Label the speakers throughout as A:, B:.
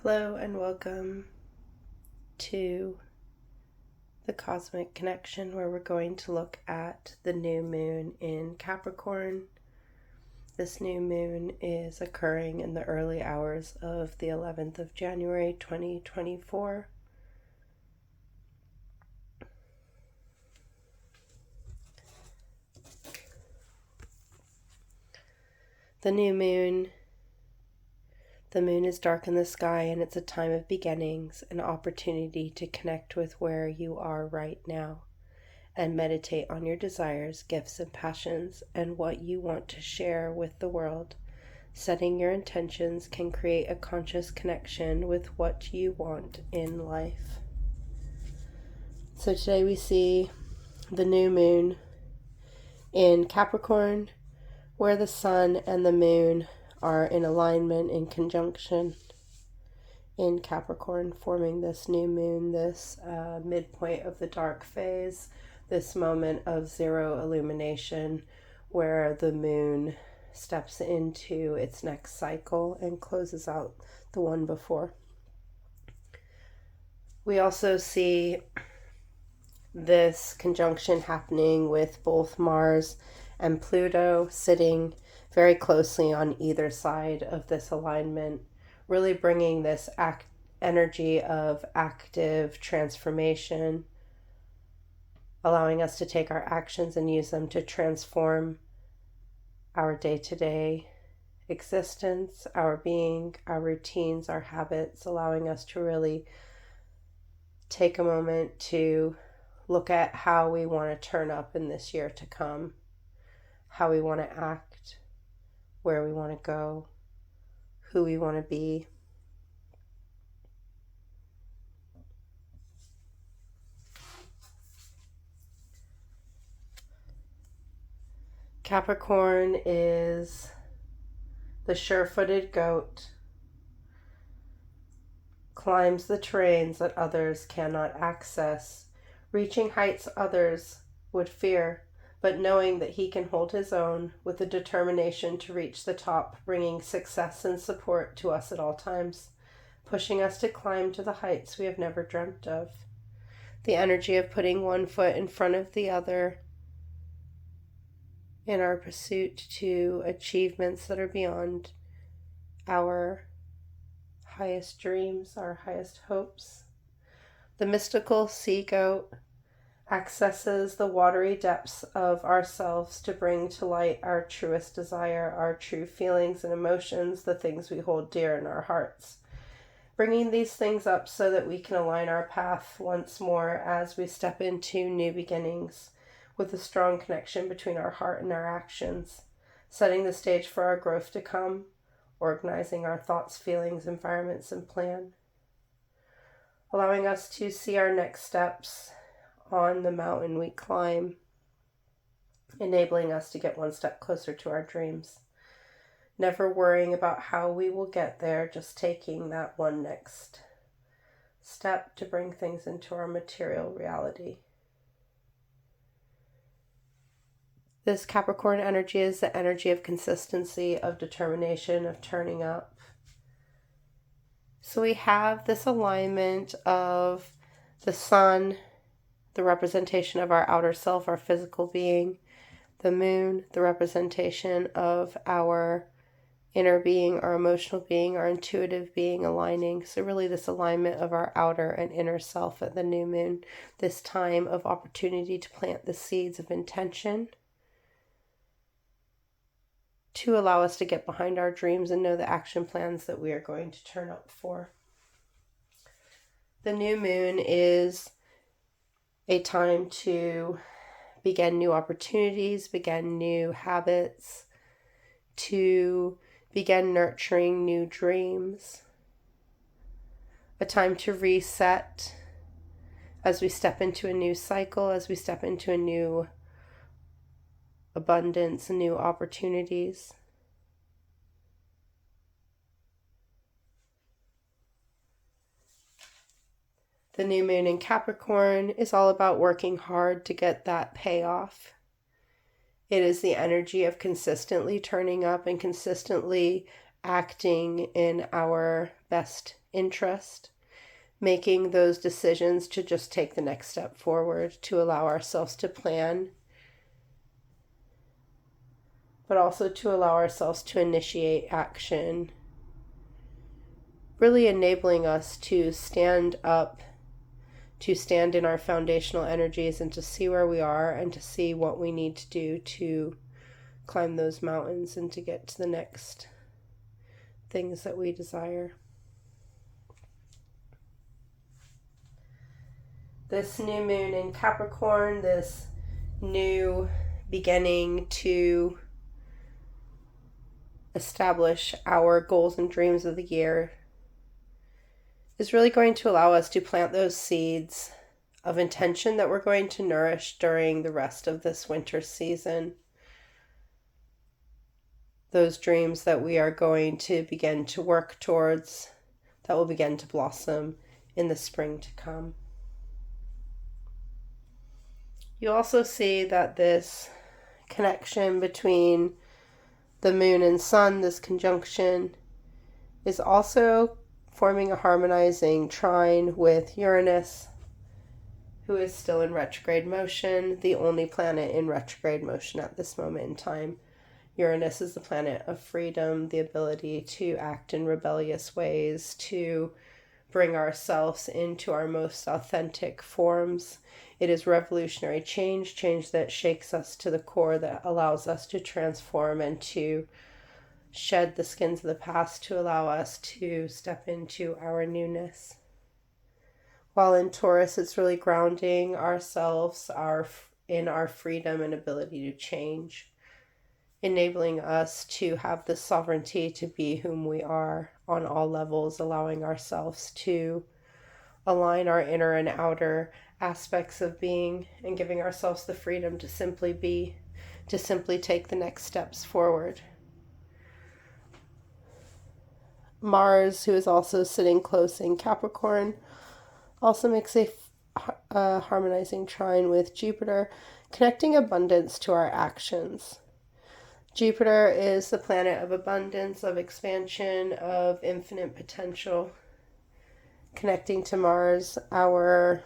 A: Hello and welcome to the Cosmic Connection, where we're going to look at the new moon in Capricorn. This new moon is occurring in the early hours of the 11th of January 2024. The moon is dark in the sky, and it's a time of beginnings, an opportunity to connect with where you are right now and meditate on your desires, gifts, and passions, and what you want to share with the world. Setting your intentions can create a conscious connection with what you want in life. So today we see the new moon in Capricorn, where the sun and the moon are in alignment, in conjunction in Capricorn, forming this new moon, this midpoint of the dark phase, this moment of zero illumination where the moon steps into its next cycle and closes out the one before. We also see this conjunction happening with both Mars and Pluto sitting very closely on either side of this alignment, really bringing this energy of active transformation, allowing us to take our actions and use them to transform our day-to-day existence, our being, our routines, our habits, allowing us to really take a moment to look at how we want to turn up in this year to come, how we want to act, where we want to go, who we want to be. Capricorn is the sure-footed goat, climbs the terrains that others cannot access, reaching heights others would fear, but knowing that he can hold his own with the determination to reach the top, bringing success and support to us at all times, pushing us to climb to the heights we have never dreamt of. The energy of putting one foot in front of the other in our pursuit to achievements that are beyond our highest dreams, our highest hopes. The mystical sea goat accesses the watery depths of ourselves to bring to light our truest desire, our true feelings and emotions, the things we hold dear in our hearts. Bringing these things up so that we can align our path once more as we step into new beginnings with a strong connection between our heart and our actions, setting the stage for our growth to come, organizing our thoughts, feelings, environments, and plan, allowing us to see our next steps on the mountain we climb, enabling us to get one step closer to our dreams, never worrying about how we will get there, just taking that one next step to bring things into our material reality. This Capricorn energy is the energy of consistency, of determination, of turning up. So we have this alignment of the sun, the representation of our outer self, our physical being, the moon, the representation of our inner being, our emotional being, our intuitive being aligning. So really this alignment of our outer and inner self at the new moon, this time of opportunity to plant the seeds of intention, to allow us to get behind our dreams and know the action plans that we are going to turn up for. The new moon is a time to begin new opportunities, begin new habits, to begin nurturing new dreams. A time to reset as we step into a new cycle, as we step into a new abundance and new opportunities. The new moon in Capricorn is all about working hard to get that payoff. It is the energy of consistently turning up and consistently acting in our best interest, making those decisions to just take the next step forward, to allow ourselves to plan, but also to allow ourselves to initiate action, really enabling us to stand up, to stand in our foundational energies and to see where we are and to see what we need to do to climb those mountains and to get to the next things that we desire. This new moon in Capricorn, this new beginning to establish our goals and dreams of the year, is really going to allow us to plant those seeds of intention that we're going to nourish during the rest of this winter season. Those dreams that we are going to begin to work towards, that will begin to blossom in the spring to come. You also see that this connection between the moon and sun, this conjunction, is also forming a harmonizing trine with Uranus, who is still in retrograde motion, the only planet in retrograde motion at this moment in time. Uranus is the planet of freedom, the ability to act in rebellious ways, to bring ourselves into our most authentic forms. It is revolutionary change that shakes us to the core, that allows us to transform and to shed the skins of the past to allow us to step into our newness. While in Taurus, it's really grounding ourselves in our freedom and ability to change, enabling us to have the sovereignty to be whom we are on all levels, allowing ourselves to align our inner and outer aspects of being and giving ourselves the freedom to simply be, to simply take the next steps forward. Mars, who is also sitting close in Capricorn, also makes a harmonizing trine with Jupiter, connecting abundance to our actions. Jupiter is the planet of abundance, of expansion, of infinite potential. Connecting to Mars, our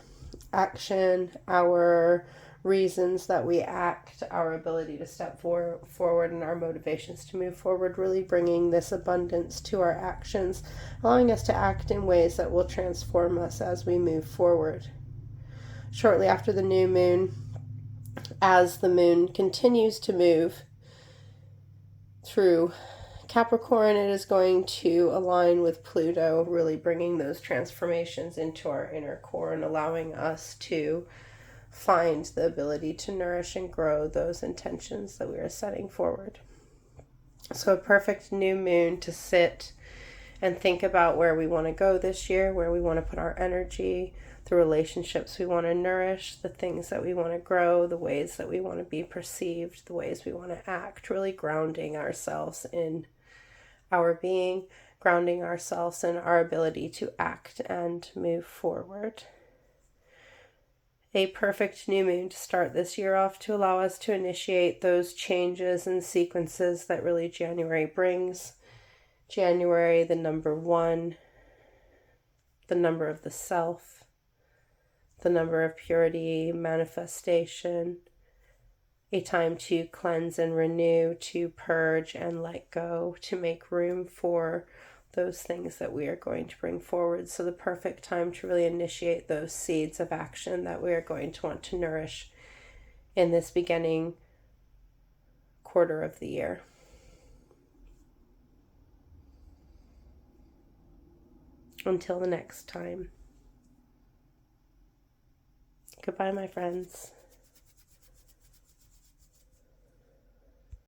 A: action, our reasons that we act, our ability to step forward and our motivations to move forward, really bringing this abundance to our actions, allowing us to act in ways that will transform us as we move forward. Shortly after the new moon, as the moon continues to move through Capricorn, it is going to align with Pluto, really bringing those transformations into our inner core and allowing us to find the ability to nourish and grow those intentions that we are setting forward. So a perfect new moon to sit and think about where we want to go this year, where we want to put our energy, the relationships we want to nourish, the things that we want to grow, the ways that we want to be perceived, the ways we want to act, really grounding ourselves in our being, grounding ourselves in our ability to act and move forward. A perfect new moon to start this year off, to allow us to initiate those changes and sequences that really January brings. January, the number 1, the number of the self, the number of purity, manifestation, a time to cleanse and renew, to purge and let go, to make room for those things that we are going to bring forward. So the perfect time to really initiate those seeds of action that we are going to want to nourish in this beginning quarter of the year. Until the next time. Goodbye, my friends.